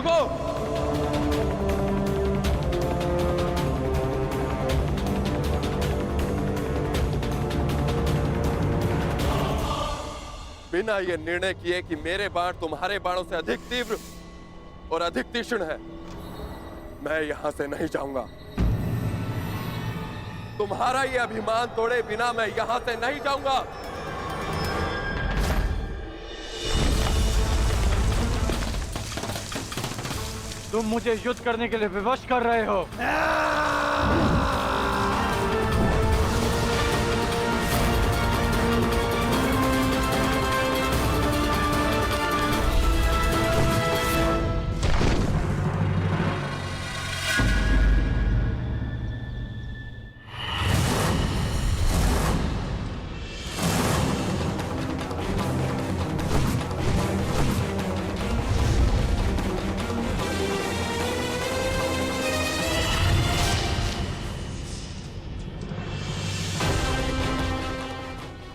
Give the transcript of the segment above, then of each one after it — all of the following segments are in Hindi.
उसको। बिना ये निर्णय किए कि मेरे बाण तुम्हारे बाणों से अधिक तीव्र और अधिक तीक्ष्ण है, मैं यहां से नहीं जाऊंगा। तुम्हारा ये अभिमान तोड़े बिना मैं यहां से नहीं जाऊंगा। तुम मुझे युद्ध करने के लिए विवश कर रहे हो।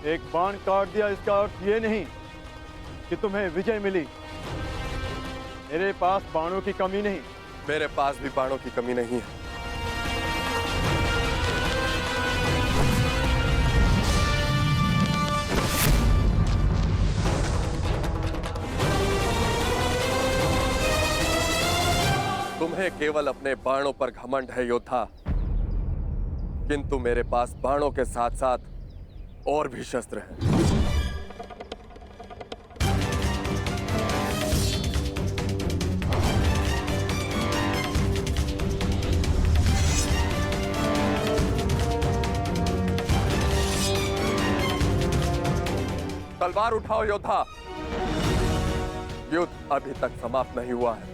एक बाण काट दिया इसका अर्थ ये नहीं कि तुम्हें विजय मिली। मेरे पास बाणों की कमी नहीं। मेरे पास भी बाणों की कमी नहीं है। तुम्हें केवल अपने बाणों पर घमंड है योद्धा, किंतु मेरे पास बाणों के साथ साथ और भी शस्त्र हैं। तलवार उठाओ योद्धा। युद्ध अभी तक समाप्त नहीं हुआ है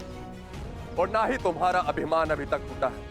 और ना ही तुम्हारा अभिमान अभी तक टूटा है।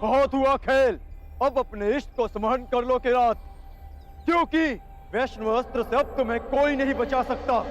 बहुत हुआ खेल, अब अपने इष्ट को स्मरण कर लो किरात, क्योंकि वैष्णव अस्त्र से अब तुम्हें कोई नहीं बचा सकता।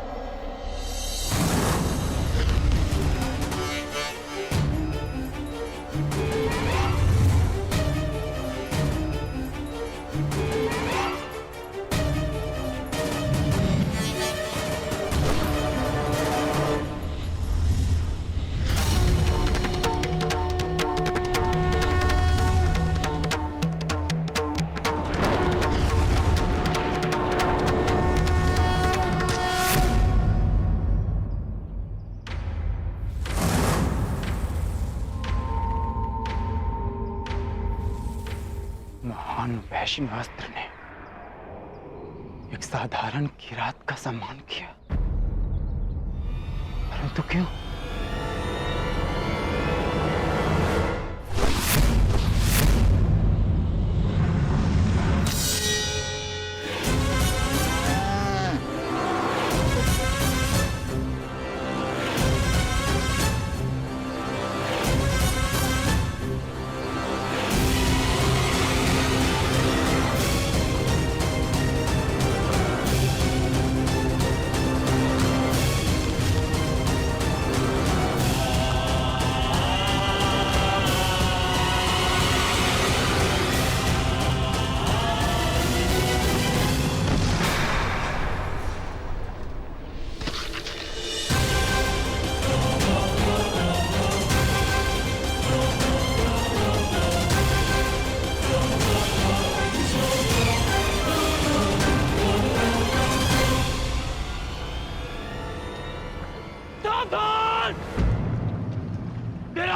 महान वैष्णव अस्त्र ने एक साधारण किरात का सम्मान किया, परंतु क्यों?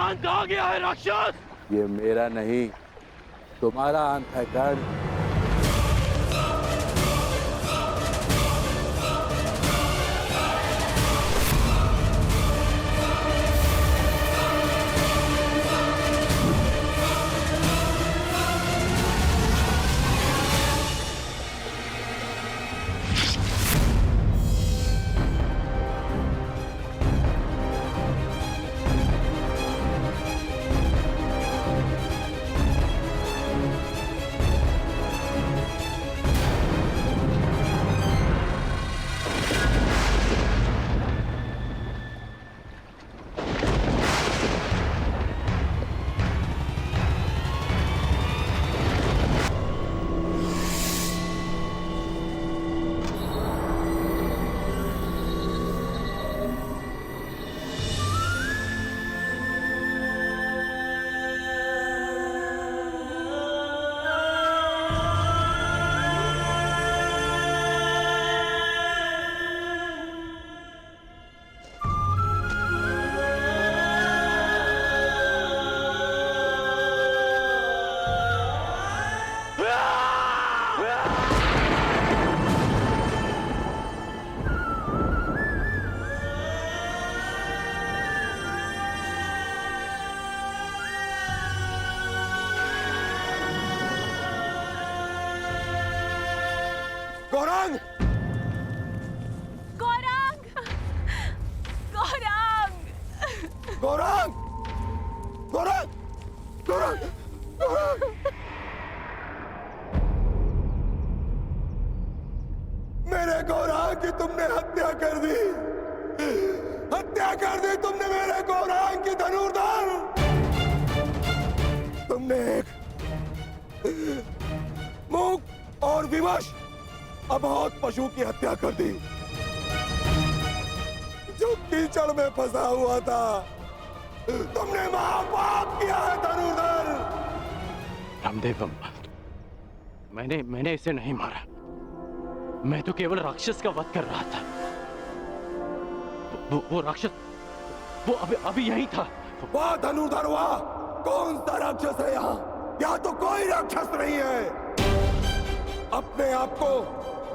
अंत आ गया है राक्षस। ये मेरा नहीं, तुम्हारा अंत है कर्ण। गौरांग! गौरांग! गौरांग! गौरांग! गौरांग! गौरांग! गौरांग! मेरे गौरांग की तुमने हत्या कर दी। हत्या कर दी तुमने मेरे गौरांग की धनुर्धर। तुमने एक मूक और विवश अबोध पशु की हत्या कर दी, जो कीचड़ में फंसा हुआ था। तुमने महापाप किया है धनुर्धर। रामदेव, मैंने इसे नहीं मारा। मैं तो केवल राक्षस का वध कर रहा था। वो राक्षस वो अभी यही था। वाह धनुर्धर वाह! कौन सा राक्षस है यहाँ तो कोई राक्षस नहीं है। अपने आप को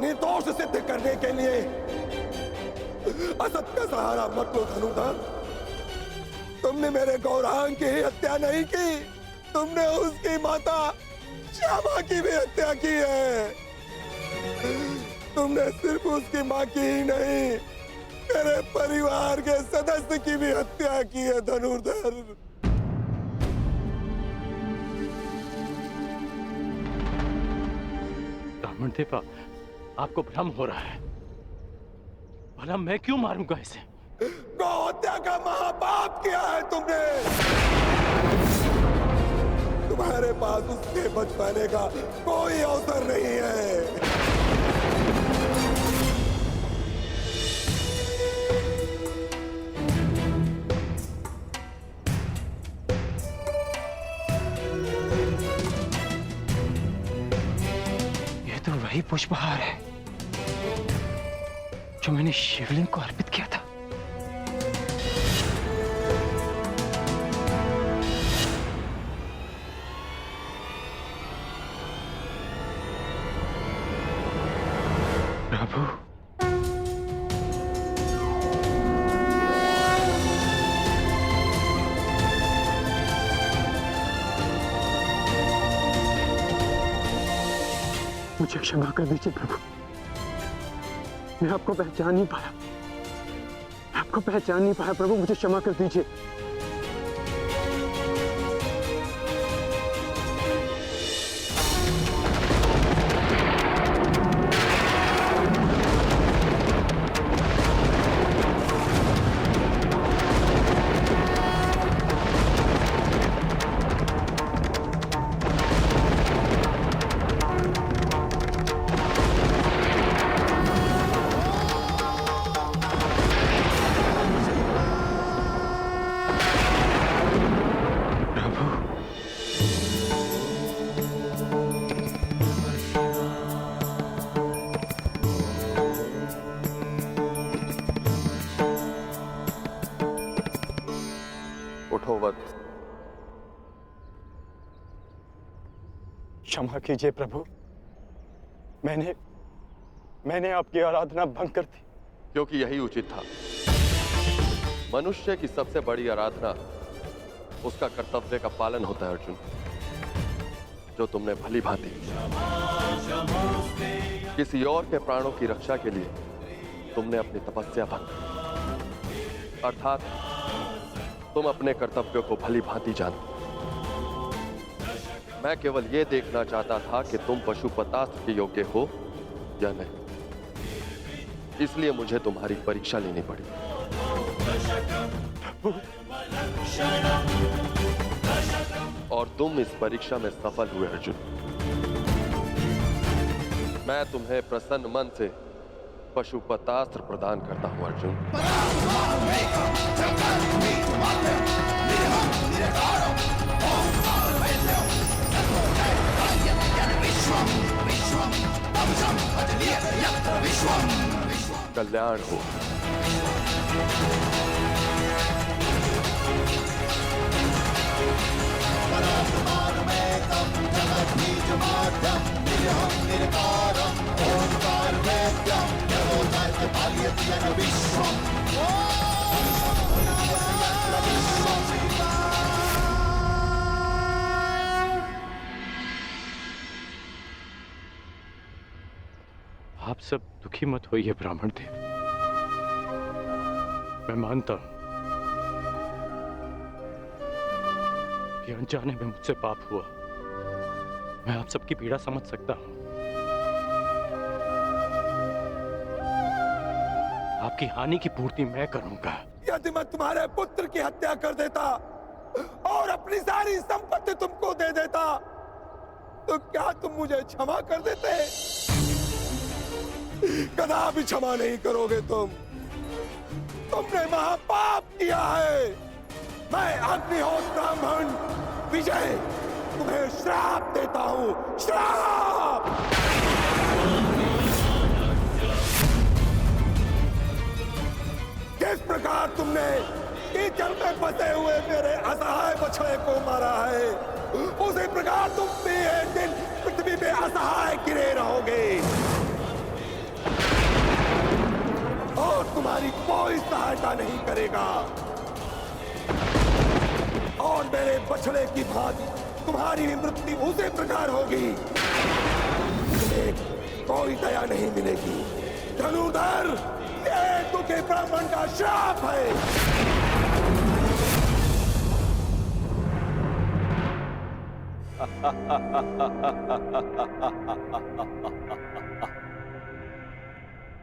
निर्दोष सिद्ध करने के लिए असत का सहारा मत लो धनुर्धर। तुमने मेरे गौरांग की हत्या नहीं की, तुमने उसकी माता श्यामा की भी हत्या की है। तुमने सिर्फ उसकी माँ की ही नहीं, मेरे परिवार के सदस्य की भी हत्या की है धनुर्धर। रामदेव, आपको भ्रम हो रहा है। भला मैं क्यों मारूंगा इसे? गौ हत्या का महापाप किया है तुमने। तुम्हारे पास उसके बच पाने का कोई अवसर नहीं है। ये तो वही पुष्पहार है जो मैंने शिवलिंग को अर्पित किया था। प्रभु, मुझे क्षमा कर दीजिए प्रभु। मैं आपको पहचान नहीं पाया। आपको पहचान नहीं पाया प्रभु, मुझे क्षमा कर दीजिए। उठो वत्स। क्षमा कीजिए प्रभु, मैंने आपकी आराधना भंग कर दी। क्योंकि यही उचित था। मनुष्य की सबसे बड़ी आराधना उसका कर्तव्य का पालन होता है अर्जुन, जो तुमने भली भांति किसी और के प्राणों की रक्षा के लिए तुमने अपनी तपस्या भंग की। अर्थात तुम अपने कर्तव्यों को भली भांति जानते। मैं केवल यह देखना चाहता था कि तुम पशुपतास्त्र के योग्य हो या नहीं, इसलिए मुझे तुम्हारी परीक्षा लेनी पड़ी। और तुम इस परीक्षा में सफल हुए अर्जुन। मैं तुम्हें प्रसन्न मन से पशुपतास्त्र प्रदान करता हूं अर्जुन। कल्याण हो। आप सब दुखी मत होइए ब्राह्मण देव। मैं मानता हूं कि अनजाने में मुझसे पाप हुआ। मैं आप सबकी पीड़ा समझ सकता हूं। आपकी हानि की पूर्ति मैं करूंगा। यदि मैं तुम्हारे पुत्र की हत्या कर देता और अपनी सारी संपत्ति तुमको दे देता, तो क्या तुम मुझे क्षमा कर देते? कदापि क्षमा नहीं करोगे तुम। तुमने महापाप किया है। मैं अग्निहोत्र ब्राह्मण विजय तुम्हें श्राप देता हूं। श्राप! किस प्रकार तुमने कीचड़ में फंसे हुए मेरे असहाय बछड़े को मारा है, उसी प्रकार तुम भी एक दिन पृथ्वी पे असहाय गिरे रहोगे और तुम्हारी कोई सहायता नहीं करेगा। और मेरे बछड़े की भांति तुम्हारी भी मृत्यु उसी प्रकार होगी। तुम्हें कोई दया नहीं मिलेगी। धनुर्धर, ये दुखी ब्राह्मण का श्राप है।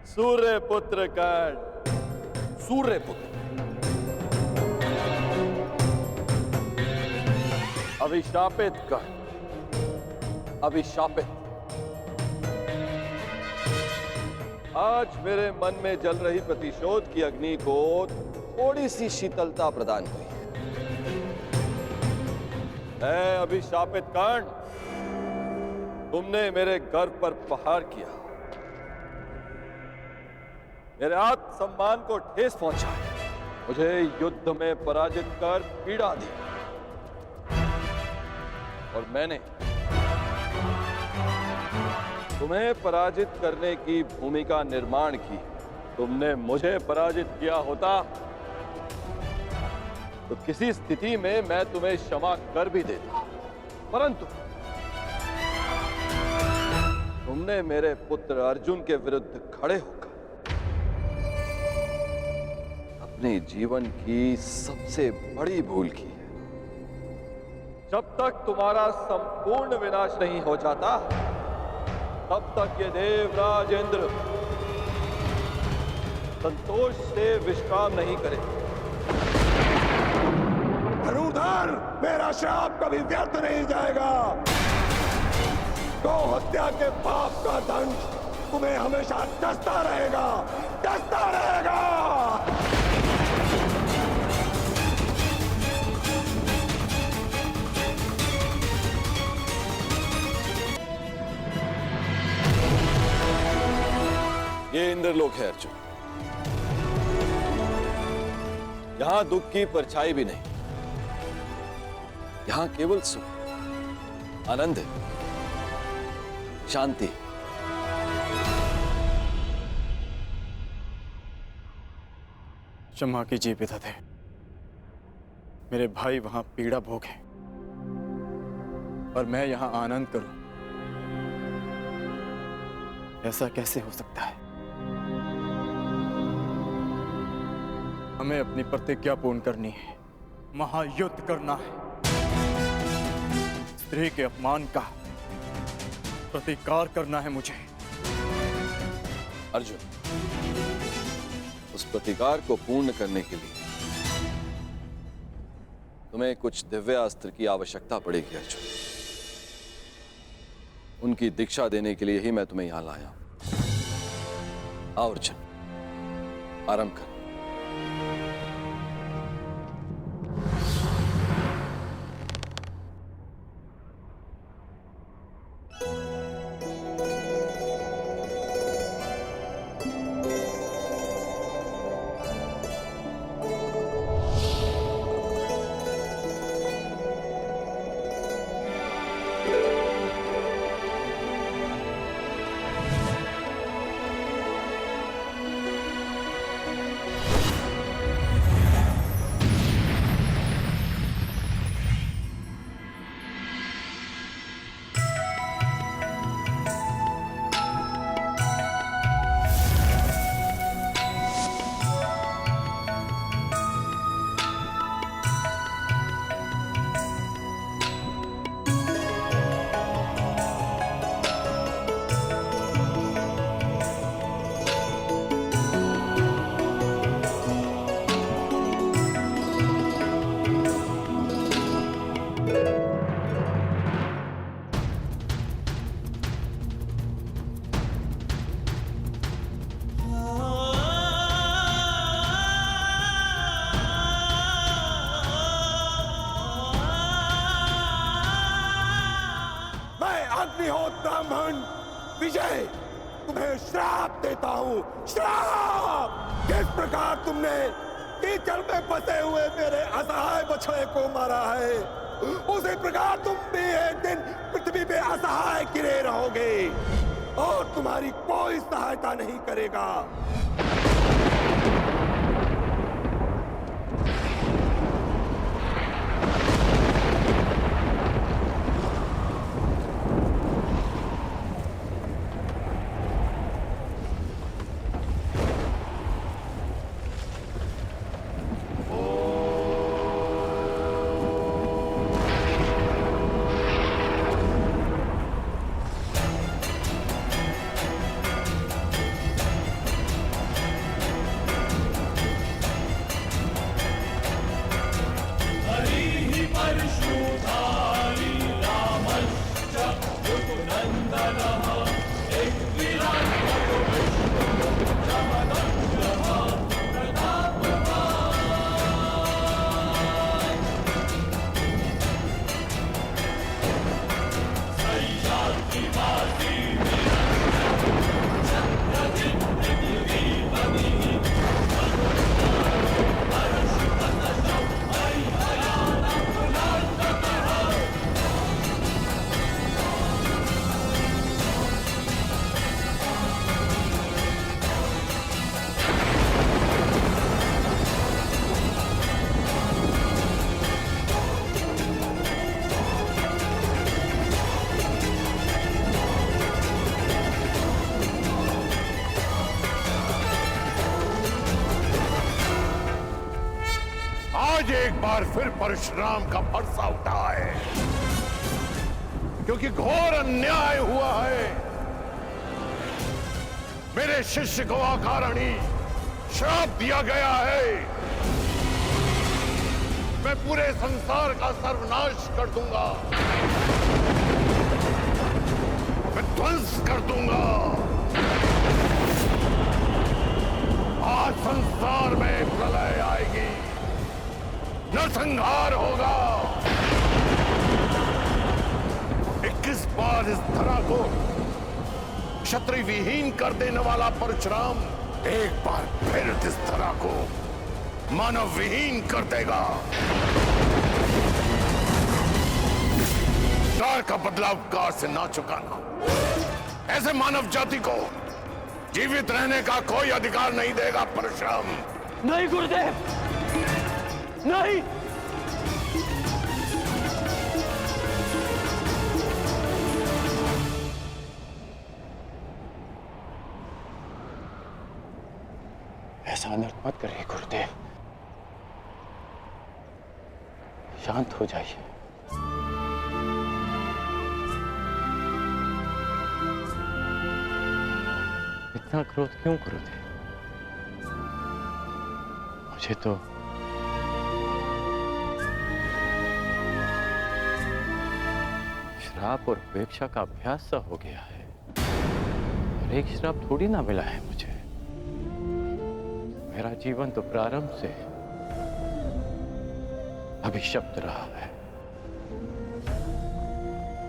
सूर्य पुत्र कर्ण। सूर्य पुत्र, अभिशापित कर्ण। अभिशापित। आज मेरे मन में जल रही प्रतिशोध की अग्नि को थोड़ी सी शीतलता प्रदान हुई है। अभिशापित कर्ण, तुमने मेरे गर्व पर प्रहार किया, मेरे आत्मसम्मान को ठेस पहुंचाई, मुझे युद्ध में पराजित कर पीड़ा दी, और मैंने तुम्हें पराजित करने की भूमिका निर्माण की। तुमने मुझे पराजित किया होता तो किसी स्थिति में मैं तुम्हें क्षमा कर भी देता, परंतु तुमने मेरे पुत्र अर्जुन के विरुद्ध खड़े होकर अपने जीवन की सबसे बड़ी भूल की है। जब तक तुम्हारा संपूर्ण विनाश नहीं हो जाता, तब तक ये देवराज इंद्र संतोष से विश्राम नहीं करे। धनुर्धर, मेरा श्राप कभी व्यर्थ नहीं जाएगा। गौ हत्या के पाप का दंड तुम्हें हमेशा डसता रहेगा, डसता रहेगा। ये इंद्रलोक है अर्जुन। यहां दुख की परछाई भी नहीं, यहां केवल सुख, आनंद है। शांति। क्षमा कीजिए पितादे, मेरे भाई वहां पीड़ा भोगे और मैं यहां आनंद करूं, ऐसा कैसे हो सकता है? हमें अपनी प्रतिज्ञा पूर्ण करनी है, महायुद्ध करना है। स्त्री के अपमान का प्रतिकार करना है मुझे। अर्जुन, उस प्रतिकार को पूर्ण करने के लिए तुम्हें कुछ दिव्य अस्त्र की आवश्यकता पड़ेगी अर्जुन। उनकी दीक्षा देने के लिए ही मैं तुम्हें यहां लाया हूं। आओ अर्जुन, आरंभ कर। ब्राह्मण विजय, तुम्हें श्राप देता हूं, श्राप। किस प्रकार तुमने कीचड़ में फंसे हुए मेरे असहाय बछड़े को मारा है, उसी प्रकार तुम भी एक दिन पृथ्वी पे असहाय गिरे रहोगे और तुम्हारी कोई सहायता नहीं करेगा। आज एक बार फिर परशुराम का फरसा उठा है, क्योंकि घोर अन्याय हुआ है। मेरे शिष्य को अकारण श्राप दिया गया है। मैं पूरे संसार का सर्वनाश कर दूंगा, मैं ध्वंस कर दूंगा। आज संसार में प्रलय आएगी, नरसंहार होगा। 21 बार इस धरा को क्षत्रिय विहीन कर देने वाला परशुराम एक बार फिर इस धरा को मानव विहीन कर देगा। कार का बदलाव कार से ना चुकाना। ऐसे मानव जाति को जीवित रहने का कोई अधिकार नहीं देगा परशुराम। नहीं गुरुदेव, नहीं। ऐसा अनर्थ मत करिए गुरुदेव, शांत हो जाइए। इतना क्रोध क्यों करोगे? मुझे तो श्राप और उपेक्षा का अभ्यास सा हो गया है, और एक श्राप थोड़ी ना मिला है मुझे। मेरा जीवन तो प्रारंभ से अभिशप्त रहा है,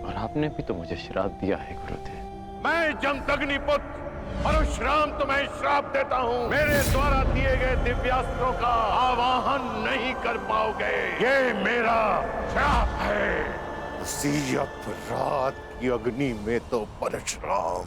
और आपने भी तो मुझे श्राप दिया है गुरुदेव। मैं जमदग्नि पुत्र परशुराम तुम्हें श्राप देता हूँ। मेरे द्वारा दिए गए दिव्यास्त्रों का आवाहन नहीं कर पाओगे। ये मेरा श्राप है। उसी अपराध की अग्नि में तो परशुराम